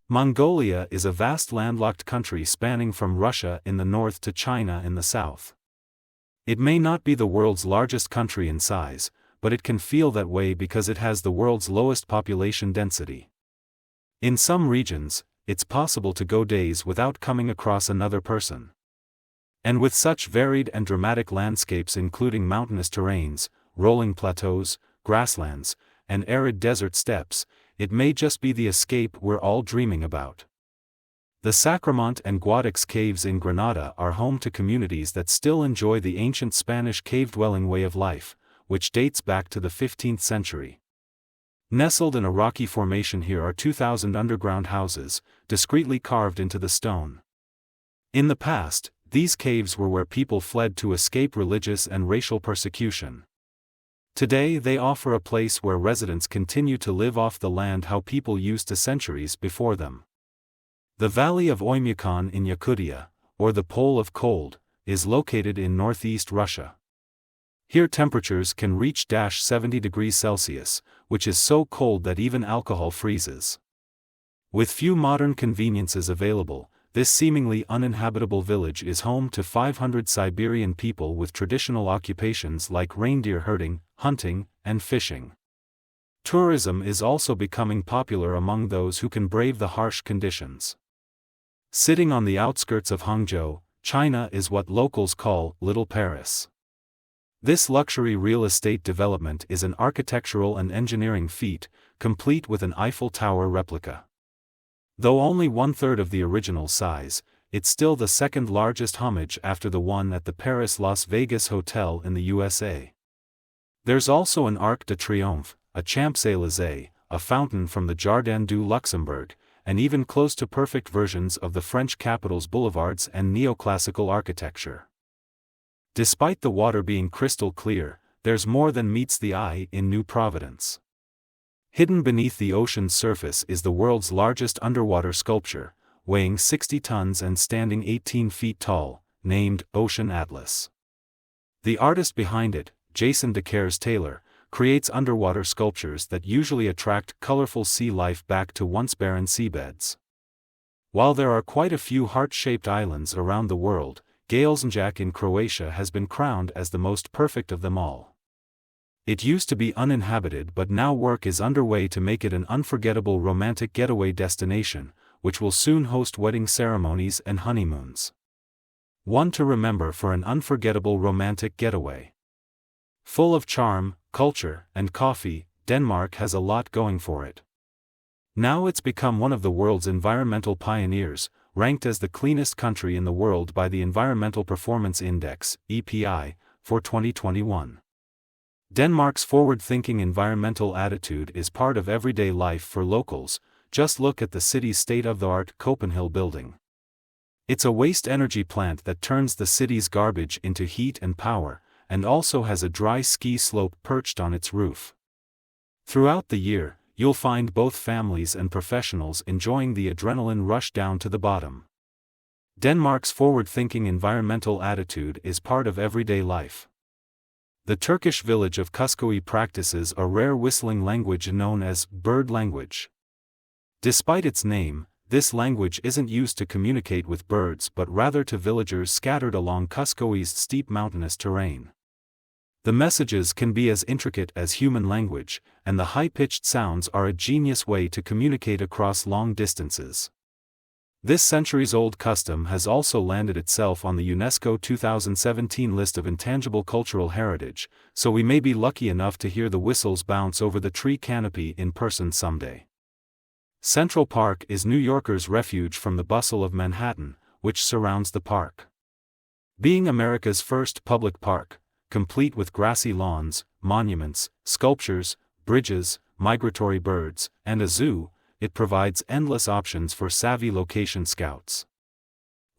Mongolia is a vast landlocked country spanning from Russia in the north to China in the south. It may not be the world's largest country in size, but it can feel that way because it has the world's lowest population density. In some regions, it's possible to go days without coming across another person. And with such varied and dramatic landscapes including mountainous terrains, rolling plateaus, grasslands, and arid desert steppes, it may just be the escape we're all dreaming about. The Sacramento and Guadix caves in Granada are home to communities that still enjoy the ancient Spanish cave-dwelling way of life, which dates back to the 15th century. Nestled in a rocky formation here are 2,000 underground houses, discreetly carved into the stone. In the past, these caves were where people fled to escape religious and racial persecution. Today they offer a place where residents continue to live off the land how people used to centuries before them. The Valley of Oymyakon in Yakutia, or the Pole of Cold, is located in northeast Russia. Here temperatures can reach 70 degrees Celsius, which is so cold that even alcohol freezes. With few modern conveniences available, this seemingly uninhabitable village is home to 500 Siberian people with traditional occupations like reindeer herding, hunting, and fishing. Tourism is also becoming popular among those who can brave the harsh conditions. Sitting on the outskirts of Hangzhou, China is what locals call Little Paris. This luxury real estate development is an architectural and engineering feat, complete with an Eiffel Tower replica. Though only one-third of the original size, it's still the second largest homage after the one at the Paris Las Vegas Hotel in the USA. There's also an Arc de Triomphe, a Champs-Élysées, a fountain from the Jardin du Luxembourg, and even close to perfect versions of the French capital's boulevards and neoclassical architecture. Despite the water being crystal clear, there's more than meets the eye in New Providence. Hidden beneath the ocean's surface is the world's largest underwater sculpture, weighing 60 tons and standing 18 feet tall, named Ocean Atlas. The artist behind it, Jason DeCaires-Taylor, creates underwater sculptures that usually attract colorful sea life back to once barren seabeds. While there are quite a few heart-shaped islands around the world, Galezanjak in Croatia has been crowned as the most perfect of them all. It used to be uninhabited, but now work is underway to make it an unforgettable romantic getaway destination, which will soon host wedding ceremonies and honeymoons. One to remember for an unforgettable romantic getaway. Full of charm, culture, and coffee, Denmark has a lot going for it. Now it's become one of the world's environmental pioneers, ranked as the cleanest country in the world by the Environmental Performance Index, EPI, for 2021. Denmark's forward-thinking environmental attitude is part of everyday life for locals. Just look at the city's state-of-the-art Copenhagen building. It's a waste-energy plant that turns the city's garbage into heat and power, and also has a dry ski slope perched on its roof. Throughout the year, you'll find both families and professionals enjoying the adrenaline rush down to the bottom. Denmark's forward-thinking environmental attitude is part of everyday life. The Turkish village of Kuskoy practices a rare whistling language known as bird language. Despite its name, this language isn't used to communicate with birds but rather to villagers scattered along Kuskoy's steep mountainous terrain. The messages can be as intricate as human language, and the high-pitched sounds are a genius way to communicate across long distances. This centuries-old custom has also landed itself on the UNESCO 2017 list of intangible cultural heritage, so we may be lucky enough to hear the whistles bounce over the tree canopy in person someday. Central Park is New Yorkers' refuge from the bustle of Manhattan, which surrounds the park. Being America's first public park, complete with grassy lawns, monuments, sculptures, bridges, migratory birds, and a zoo, it provides endless options for savvy location scouts.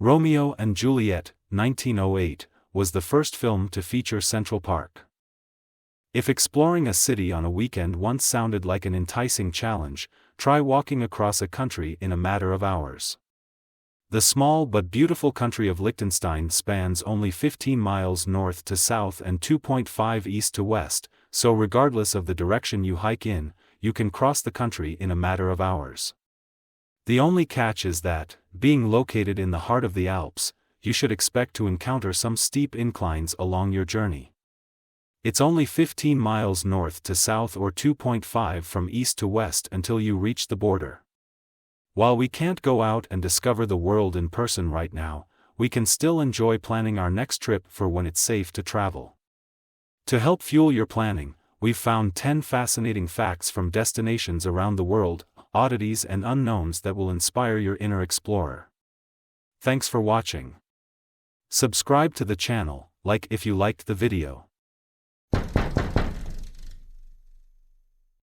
Romeo and Juliet, 1908, was the first film to feature Central Park. If exploring a city on a weekend once sounded like an enticing challenge, try walking across a country in a matter of hours. The small but beautiful country of Liechtenstein spans only 15 miles north to south and 2.5 east to west, so regardless of the direction you hike in, you can cross the country in a matter of hours. The only catch is that, being located in the heart of the Alps, you should expect to encounter some steep inclines along your journey. It's only 15 miles north to south or 2.5 from east to west until you reach the border. While we can't go out and discover the world in person right now, we can still enjoy planning our next trip for when it's safe to travel. To help fuel your planning, we've found 10 fascinating facts from destinations around the world, oddities and unknowns that will inspire your inner explorer. Thanks for watching. Subscribe to the channel, like if you liked the video.